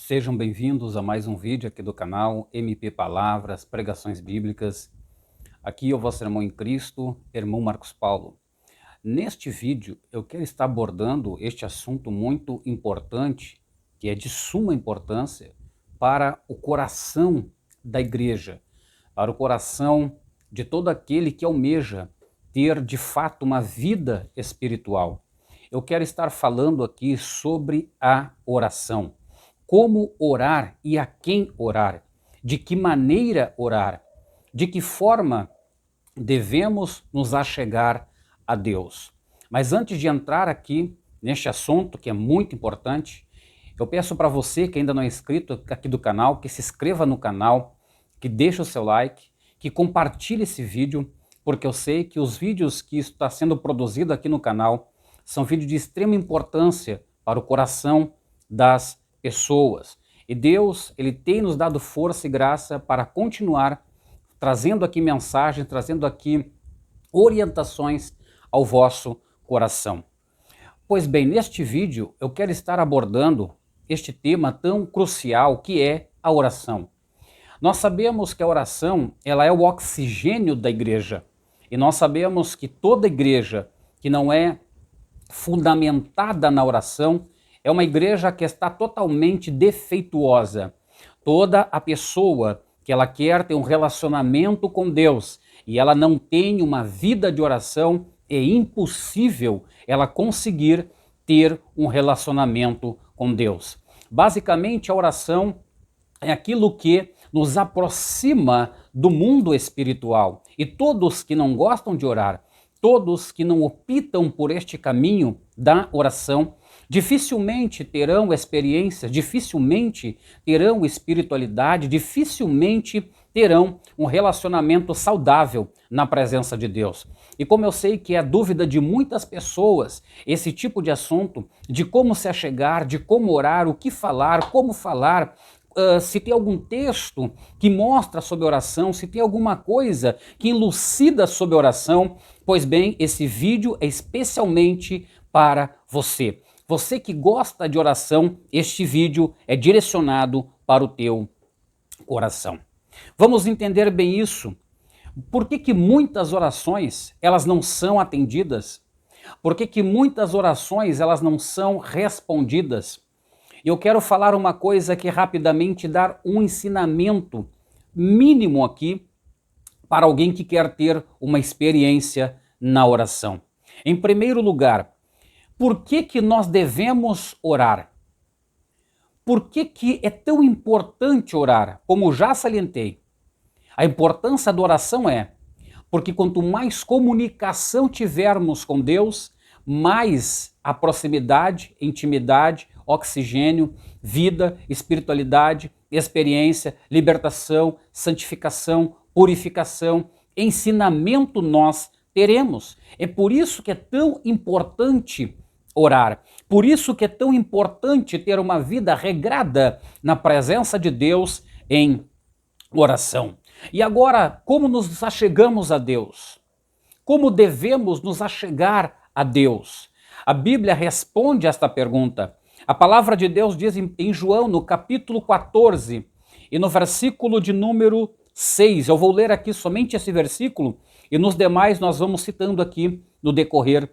Sejam bem-vindos a mais um vídeo aqui do canal MP Palavras, Pregações Bíblicas. Aqui é o vosso irmão em Cristo, irmão Marcos Paulo. Neste vídeo eu quero estar abordando este assunto muito importante, que é de suma importância para o coração da igreja, para o coração de todo aquele que almeja ter de fato uma vida espiritual. Eu quero estar falando aqui sobre a oração. Como orar e a quem orar, de que maneira orar, de que forma devemos nos achegar a Deus. Mas antes de entrar aqui neste assunto, que é muito importante, eu peço para você que ainda não é inscrito aqui do canal, que se inscreva no canal, que deixe o seu like, que compartilhe esse vídeo, porque eu sei que os vídeos que está sendo produzido aqui no canal são vídeos de extrema importância para o coração das pessoas. E Deus, Ele tem nos dado força e graça para continuar trazendo aqui mensagens, trazendo aqui orientações ao vosso coração. Pois bem, neste vídeo eu quero estar abordando este tema tão crucial que é a oração. Nós sabemos que a oração, ela é o oxigênio da igreja. E nós sabemos que toda igreja que não é fundamentada na oração é uma igreja que está totalmente defeituosa. Toda a pessoa que ela quer ter um relacionamento com Deus e ela não tem uma vida de oração, é impossível ela conseguir ter um relacionamento com Deus. Basicamente, a oração é aquilo que nos aproxima do mundo espiritual. E todos que não gostam de orar, todos que não optam por este caminho da oração, dificilmente terão experiências, dificilmente terão espiritualidade, dificilmente terão um relacionamento saudável na presença de Deus. E como eu sei que é a dúvida de muitas pessoas, esse tipo de assunto, de como se achegar, de como orar, o que falar, como falar, se tem algum texto que mostra sobre oração, se tem alguma coisa que elucida sobre oração, pois bem, esse vídeo é especialmente para você. Você que gosta de oração, este vídeo é direcionado para o teu coração. Vamos entender bem isso. Por que muitas orações elas não são atendidas? Por que muitas orações elas não são respondidas? Eu quero falar uma coisa aqui rapidamente, dar um ensinamento mínimo aqui para alguém que quer ter uma experiência na oração. Em primeiro lugar, por que nós devemos orar? Por que é tão importante orar? Como já salientei, a importância da oração é porque quanto mais comunicação tivermos com Deus, mais a proximidade, intimidade, oxigênio, vida, espiritualidade, experiência, libertação, santificação, purificação, ensinamento nós teremos. É por isso que é tão importante orar. Por isso que é tão importante ter uma vida regrada na presença de Deus em oração. E agora, como nos achegamos a Deus? Como devemos nos achegar a Deus? A Bíblia responde a esta pergunta. A palavra de Deus diz em João, no capítulo 14, e no versículo de número 6. Eu vou ler aqui somente esse versículo, e nos demais nós vamos citando aqui no decorrer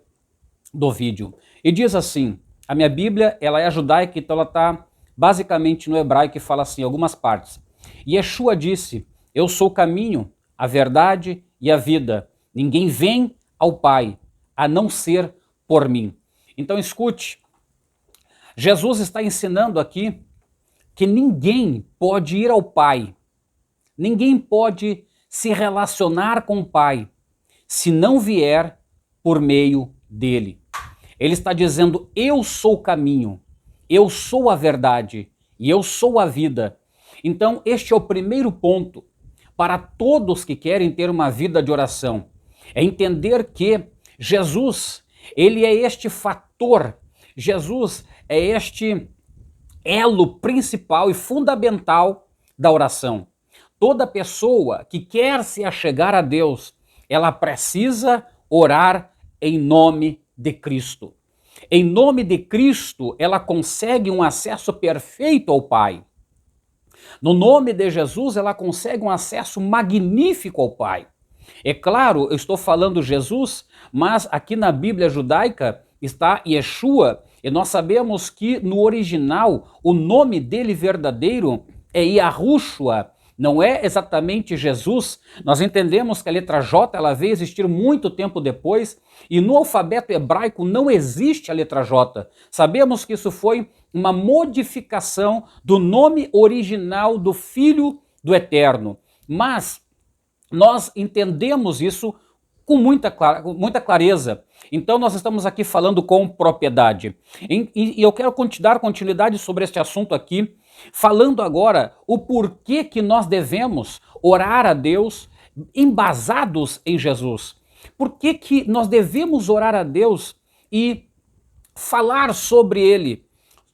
do vídeo. E diz assim, a minha Bíblia, ela é judaica, então ela está basicamente no hebraico, que fala assim, algumas partes. Yeshua disse, eu sou o caminho, a verdade e a vida. Ninguém vem ao Pai, a não ser por mim. Então escute, Jesus está ensinando aqui que ninguém pode ir ao Pai, ninguém pode se relacionar com o Pai, se não vier por meio dele. Ele está dizendo, eu sou o caminho, eu sou a verdade e eu sou a vida. Então este é o primeiro ponto para todos que querem ter uma vida de oração. É entender que Jesus, ele é este fator, Jesus é este elo principal e fundamental da oração. Toda pessoa que quer se achegar a Deus, ela precisa orar em nome de Cristo. Em nome de Cristo, ela consegue um acesso perfeito ao Pai. No nome de Jesus, ela consegue um acesso magnífico ao Pai. É claro, eu estou falando Jesus, mas aqui na Bíblia judaica está Yeshua, e nós sabemos que no original o nome dele verdadeiro é Yahushua, não é exatamente Jesus. Nós entendemos que a letra J ela veio existir muito tempo depois, e no alfabeto hebraico não existe a letra J. Sabemos que isso foi uma modificação do nome original do Filho do Eterno. Mas nós entendemos isso com muita clareza. Então nós estamos aqui falando com propriedade. E eu quero dar continuidade sobre este assunto aqui, falando agora o porquê que nós devemos orar a Deus embasados em Jesus. Por que nós devemos orar a Deus e falar sobre Ele?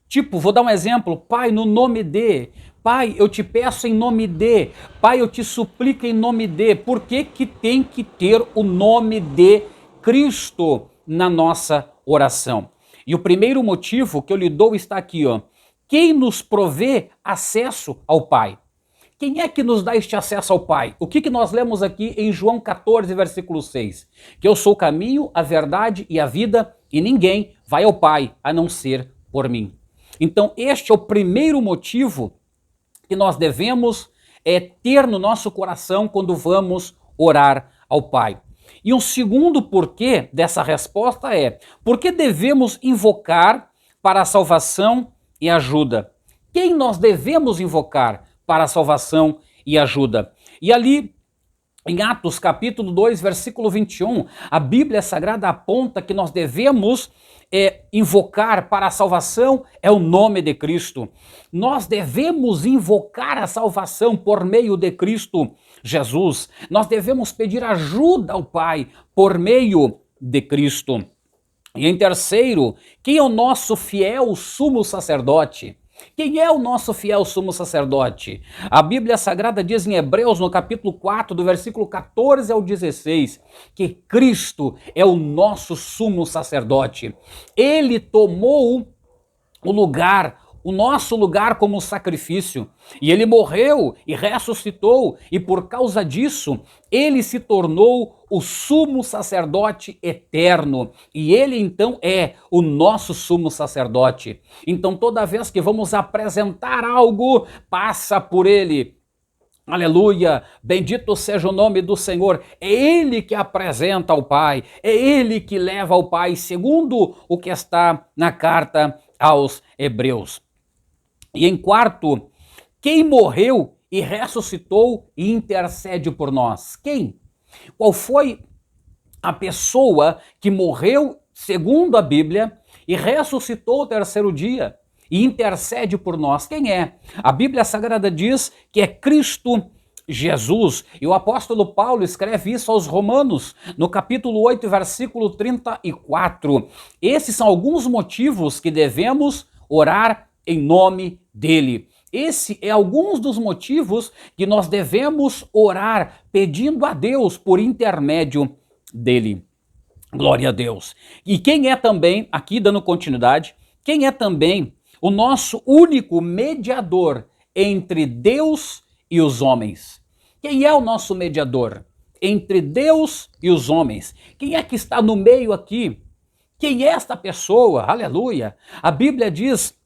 Tipo, vou dar um exemplo, Pai, no nome de... Pai, eu te peço em nome de... Pai, eu te suplico em nome de... Por que tem que ter o nome de Cristo na nossa oração? E o primeiro motivo que eu lhe dou está aqui, ó. Quem nos provê acesso ao Pai? Quem é que nos dá este acesso ao Pai? O que nós lemos aqui em João 14, versículo 6? Que eu sou o caminho, a verdade e a vida, e ninguém vai ao Pai a não ser por mim. Então este é o primeiro motivo que nós devemos ter no nosso coração quando vamos orar ao Pai. E um segundo porquê dessa resposta é: por que devemos invocar para a salvação e ajuda? Quem nós devemos invocar para a salvação e ajuda? E ali, em Atos capítulo 2, versículo 21, a Bíblia Sagrada aponta que nós devemos invocar para a salvação é o nome de Cristo. Nós devemos invocar a salvação por meio de Cristo Jesus. Nós devemos pedir ajuda ao Pai por meio de Cristo. E em terceiro, quem é o nosso fiel sumo sacerdote? Quem é o nosso fiel sumo sacerdote? A Bíblia Sagrada diz em Hebreus, no capítulo 4, do versículo 14 ao 16, que Cristo é o nosso sumo sacerdote. Ele tomou o nosso lugar como sacrifício, e ele morreu e ressuscitou, e por causa disso, ele se tornou o sumo sacerdote eterno, e ele então é o nosso sumo sacerdote. Então toda vez que vamos apresentar algo, passa por ele. Aleluia, bendito seja o nome do Senhor. É Ele que apresenta ao Pai, é Ele que leva ao Pai, segundo o que está na carta aos Hebreus. E em quarto, quem morreu e ressuscitou e intercede por nós? Quem? Qual foi a pessoa que morreu, segundo a Bíblia, e ressuscitou ao terceiro dia e intercede por nós? Quem é? A Bíblia Sagrada diz que é Cristo Jesus. E o apóstolo Paulo escreve isso aos Romanos, no capítulo 8, versículo 34. Esses são alguns motivos que devemos orar em nome dele. Esse é alguns dos motivos que nós devemos orar pedindo a Deus por intermédio dele. Glória a Deus. E quem é também, aqui dando continuidade, quem é também o nosso único mediador entre Deus e os homens? Quem é o nosso mediador entre Deus e os homens? Quem é que está no meio aqui? Quem é esta pessoa? Aleluia! A Bíblia diz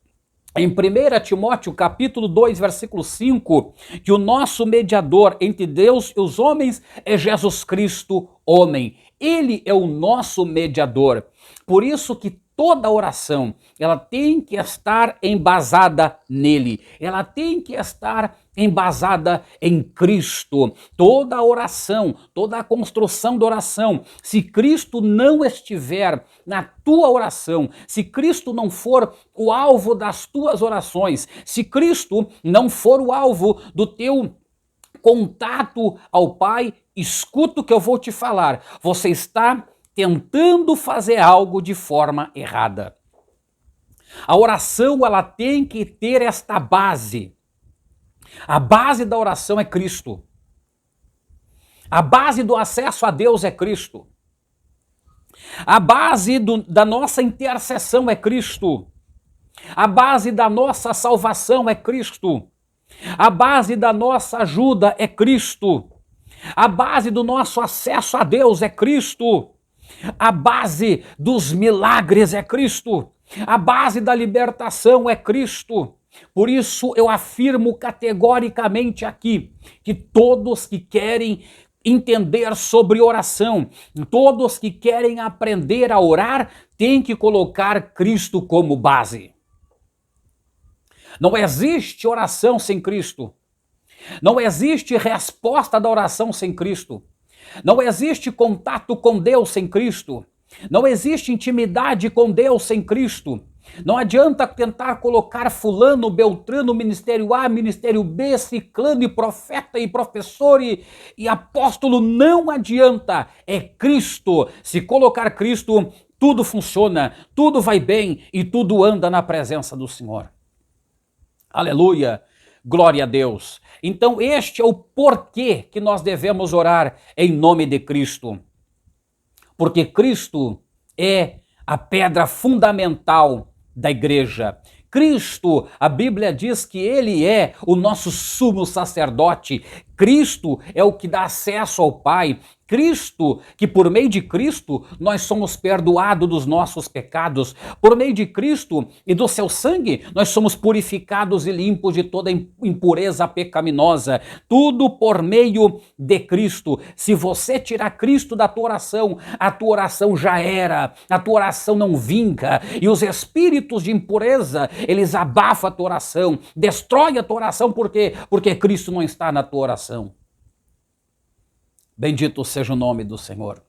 em 1 Timóteo capítulo 2, versículo 5, que o nosso mediador entre Deus e os homens é Jesus Cristo, homem. Ele é o nosso mediador. Por isso que toda oração, ela tem que estar embasada nele. Ela tem que estar embasada em Cristo. Toda oração, toda a construção da oração, se Cristo não estiver na tua oração, se Cristo não for o alvo das tuas orações, se Cristo não for o alvo do teu contato ao Pai, escuta o que eu vou te falar. Você está tentando fazer algo de forma errada. A oração, ela tem que ter esta base. A base da oração é Cristo. A base do acesso a Deus é Cristo. A base da nossa intercessão é Cristo. A base da nossa salvação é Cristo. A base da nossa ajuda é Cristo. A base do nosso acesso a Deus é Cristo. A base dos milagres é Cristo. A base da libertação é Cristo. Por isso eu afirmo categoricamente aqui que todos que querem entender sobre oração, todos que querem aprender a orar, têm que colocar Cristo como base. Não existe oração sem Cristo. Não existe resposta da oração sem Cristo. Não existe contato com Deus sem Cristo. Não existe intimidade com Deus sem Cristo. Não adianta tentar colocar fulano, beltrano, ministério A, ministério B, ciclano e profeta e professor e apóstolo. Não adianta. É Cristo. Se colocar Cristo, tudo funciona, tudo vai bem e tudo anda na presença do Senhor. Aleluia, glória a Deus. Então este é o porquê que nós devemos orar em nome de Cristo. Porque Cristo é a pedra fundamental da igreja. Cristo, a Bíblia diz que ele é o nosso sumo sacerdote. Cristo é o que dá acesso ao Pai. Cristo, que por meio de Cristo nós somos perdoados dos nossos pecados. Por meio de Cristo e do seu sangue nós somos purificados e limpos de toda impureza pecaminosa. Tudo por meio de Cristo. Se você tirar Cristo da tua oração, a tua oração já era. A tua oração não vinga. E os espíritos de impureza, eles abafam a tua oração, destrói a tua oração. Por quê? Porque Cristo não está na tua oração. Bendito seja o nome do Senhor.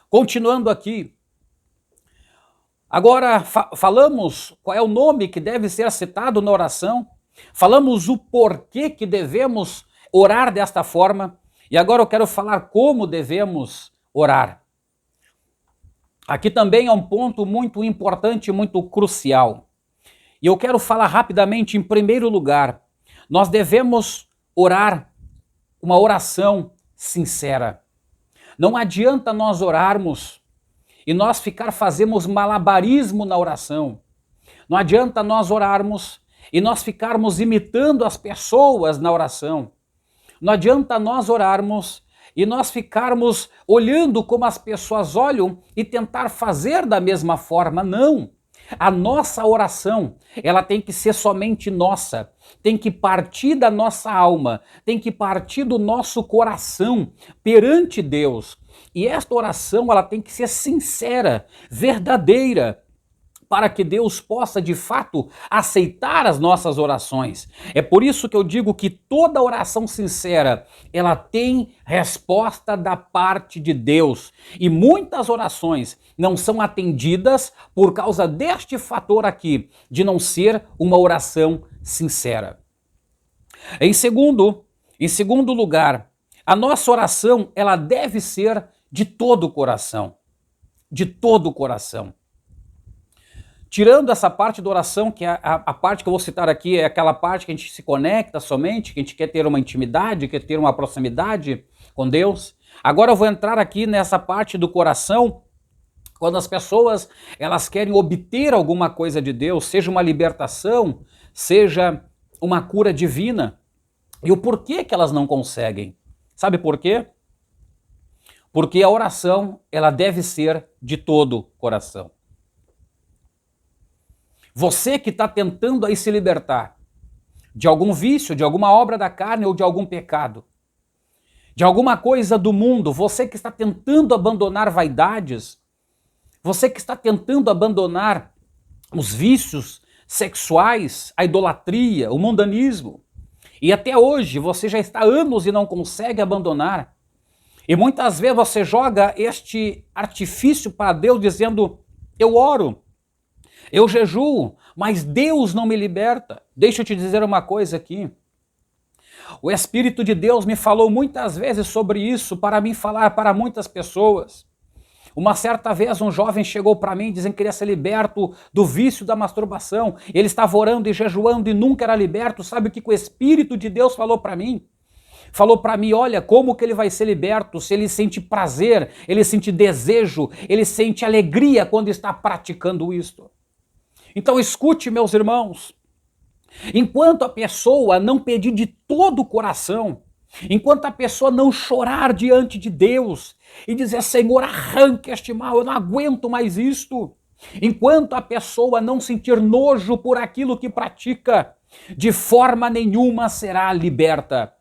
Continuando aqui, agora falamos qual é o nome que deve ser citado na oração, falamos o porquê que devemos orar desta forma, e agora eu quero falar como devemos orar. Aqui também é um ponto muito importante, muito crucial. E eu quero falar rapidamente, em primeiro lugar, nós devemos orar uma oração sincera. Não adianta nós orarmos e nós fazemos malabarismo na oração. Não adianta nós orarmos e nós ficarmos imitando as pessoas na oração. Não adianta nós orarmos e nós ficarmos olhando como as pessoas olham e tentar fazer da mesma forma. Não. A nossa oração, ela tem que ser somente nossa, tem que partir da nossa alma, tem que partir do nosso coração perante Deus. E esta oração, ela tem que ser sincera, verdadeira, para que Deus possa, de fato, aceitar as nossas orações. É por isso que eu digo que toda oração sincera, ela tem resposta da parte de Deus. E muitas orações não são atendidas por causa deste fator aqui, de não ser uma oração sincera. Em segundo lugar, a nossa oração, ela deve ser de todo o coração. De todo o coração. Tirando essa parte da oração, que é a parte que eu vou citar aqui, é aquela parte que a gente se conecta somente, que a gente quer ter uma intimidade, quer ter uma proximidade com Deus. Agora eu vou entrar aqui nessa parte do coração, quando as pessoas elas querem obter alguma coisa de Deus, seja uma libertação, seja uma cura divina. E o porquê que elas não conseguem? Sabe por quê? Porque a oração, ela deve ser de todo o coração. Você que está tentando aí se libertar de algum vício, de alguma obra da carne ou de algum pecado, de alguma coisa do mundo, você que está tentando abandonar vaidades, você que está tentando abandonar os vícios sexuais, a idolatria, o mundanismo, e até hoje você já está há anos e não consegue abandonar, e muitas vezes você joga este artifício para Deus dizendo, eu oro, eu jejuo, mas Deus não me liberta. Deixa eu te dizer uma coisa aqui. O Espírito de Deus me falou muitas vezes sobre isso, para mim falar para muitas pessoas. Uma certa vez um jovem chegou para mim dizendo que queria ser liberto do vício da masturbação. Ele estava orando e jejuando e nunca era liberto. Sabe o que o Espírito de Deus falou para mim? falou para mim, olha, como que ele vai ser liberto se ele sente prazer, ele sente desejo, ele sente alegria quando está praticando isto. Então escute, meus irmãos, enquanto a pessoa não pedir de todo o coração, enquanto a pessoa não chorar diante de Deus e dizer, Senhor, arranque este mal, eu não aguento mais isto, enquanto a pessoa não sentir nojo por aquilo que pratica, de forma nenhuma será liberta.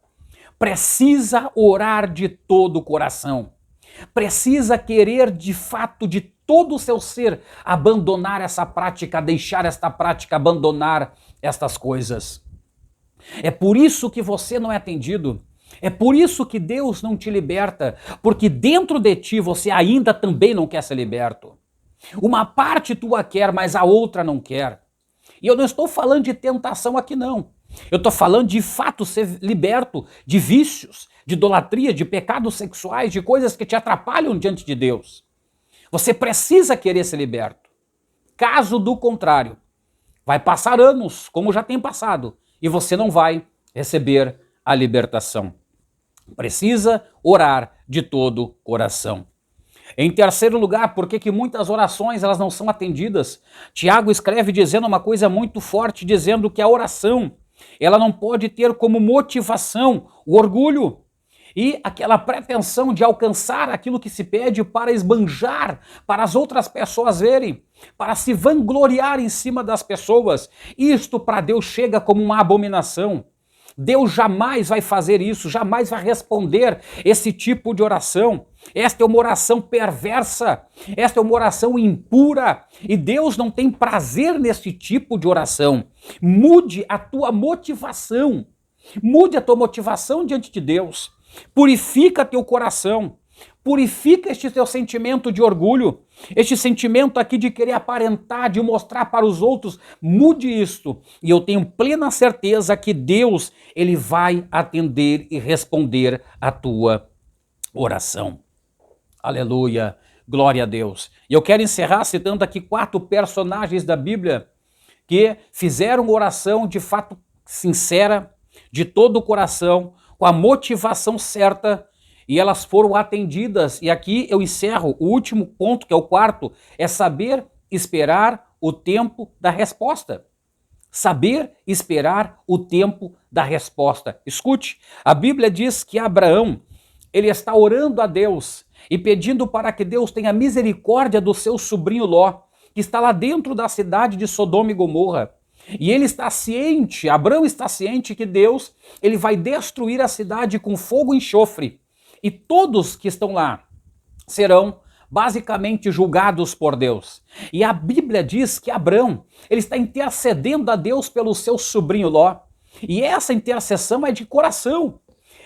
Precisa orar de todo o coração. Precisa querer de fato, de todo o seu ser, abandonar essa prática, deixar esta prática, abandonar estas coisas. É por isso que você não é atendido. É por isso que Deus não te liberta, porque dentro de ti você ainda também não quer ser liberto. Uma parte tua quer, mas a outra não quer. E eu não estou falando de tentação aqui não. Eu estou falando de fato ser liberto de vícios, de idolatria, de pecados sexuais, de coisas que te atrapalham diante de Deus. Você precisa querer ser liberto. Caso do contrário, vai passar anos, como já tem passado, e você não vai receber a libertação. Precisa orar de todo o coração. Em terceiro lugar, por que muitas orações elas não são atendidas? Tiago escreve dizendo uma coisa muito forte, dizendo que a oração ela não pode ter como motivação o orgulho e aquela pretensão de alcançar aquilo que se pede para esbanjar, para as outras pessoas verem, para se vangloriar em cima das pessoas. Isto para Deus chega como uma abominação. Deus jamais vai fazer isso, jamais vai responder esse tipo de oração. Esta é uma oração perversa, esta é uma oração impura e Deus não tem prazer nesse tipo de oração. Mude a tua motivação, mude a tua motivação diante de Deus, purifica teu coração, purifica este teu sentimento de orgulho, este sentimento aqui de querer aparentar, de mostrar para os outros. Mude isto e eu tenho plena certeza que Deus ele vai atender e responder a tua oração. Aleluia, glória a Deus. E eu quero encerrar citando aqui 4 personagens da Bíblia que fizeram oração de fato sincera, de todo o coração, com a motivação certa, e elas foram atendidas. E aqui eu encerro o último ponto, que é o 4, é saber esperar o tempo da resposta. Saber esperar o tempo da resposta. Escute, a Bíblia diz que Abraão, ele está orando a Deus e pedindo para que Deus tenha misericórdia do seu sobrinho Ló, que está lá dentro da cidade de Sodoma e Gomorra. E ele está ciente, Abraão está ciente que Deus ele vai destruir a cidade com fogo e enxofre. E todos que estão lá serão basicamente julgados por Deus. E a Bíblia diz que Abraão ele está intercedendo a Deus pelo seu sobrinho Ló. E essa intercessão é de coração.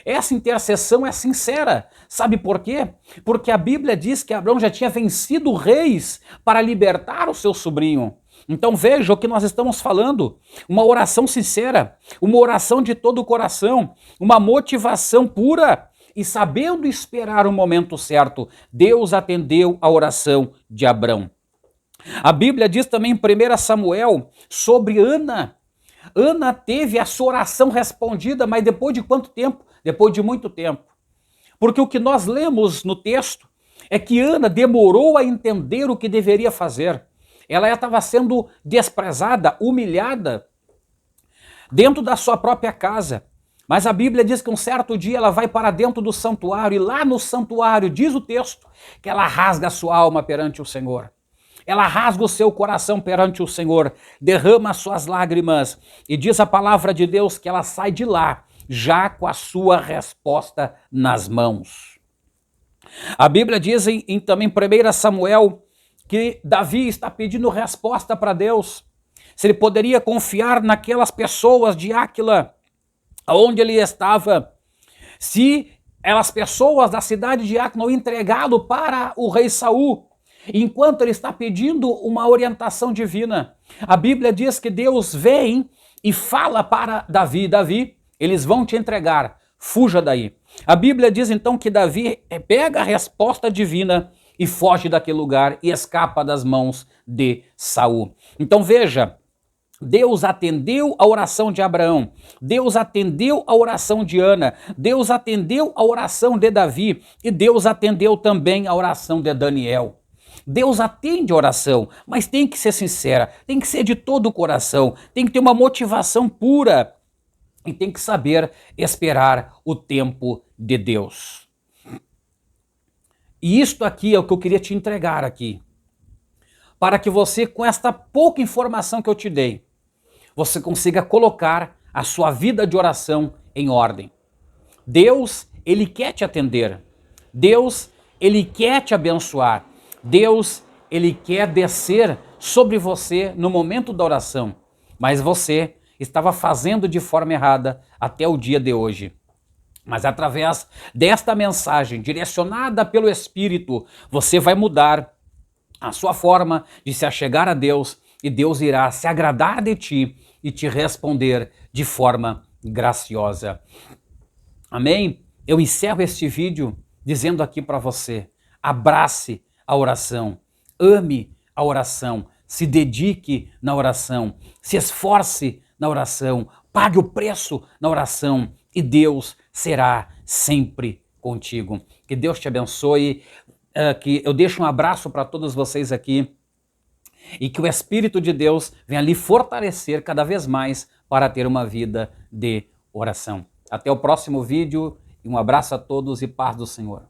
Essa intercessão é sincera. Sabe por quê? Porque a Bíblia diz que Abraão já tinha vencido reis para libertar o seu sobrinho. Então veja o que nós estamos falando. Uma oração sincera, uma oração de todo o coração, uma motivação pura e sabendo esperar o momento certo. Deus atendeu a oração de Abraão. A Bíblia diz também em 1 Samuel sobre Ana. Ana teve a sua oração respondida, mas depois de quanto tempo? Depois de muito tempo. Porque o que nós lemos no texto é que Ana demorou a entender o que deveria fazer. Ela estava sendo desprezada, humilhada dentro da sua própria casa. Mas a Bíblia diz que um certo dia ela vai para dentro do santuário e lá no santuário diz o texto que ela rasga a sua alma perante o Senhor. Ela rasga o seu coração perante o Senhor, derrama as suas lágrimas e diz a palavra de Deus que ela sai de lá já com a sua resposta nas mãos. A Bíblia diz também em 1 Samuel que Davi está pedindo resposta para Deus. Se ele poderia confiar naquelas pessoas de Áquila, onde ele estava, se as pessoas da cidade de Áquila não entregá-lo para o rei Saul, enquanto ele está pedindo uma orientação divina. A Bíblia diz que Deus vem e fala para Davi, Davi, eles vão te entregar, fuja daí. A Bíblia diz então que Davi pega a resposta divina e foge daquele lugar e escapa das mãos de Saul. Então veja, Deus atendeu a oração de Abraão, Deus atendeu a oração de Ana, Deus atendeu a oração de Davi e Deus atendeu também a oração de Daniel. Deus atende a oração, mas tem que ser sincera, tem que ser de todo o coração, tem que ter uma motivação pura e tem que saber esperar o tempo de Deus. E isto aqui é o que eu queria te entregar aqui, para que você, com esta pouca informação que eu te dei, você consiga colocar a sua vida de oração em ordem. Deus, Ele quer te atender. Deus, Ele quer te abençoar. Deus, Ele quer descer sobre você no momento da oração. Mas você estava fazendo de forma errada até o dia de hoje. Mas através desta mensagem direcionada pelo Espírito, você vai mudar a sua forma de se achegar a Deus e Deus irá se agradar de ti e te responder de forma graciosa. Amém? Eu encerro este vídeo dizendo aqui para você, abrace a oração, ame a oração, se dedique na oração, se esforce na oração, pague o preço na oração e Deus será sempre contigo. Que Deus te abençoe, que eu deixo um abraço para todos vocês aqui e que o Espírito de Deus venha lhe fortalecer cada vez mais para ter uma vida de oração. Até o próximo vídeo e um abraço a todos e paz do Senhor.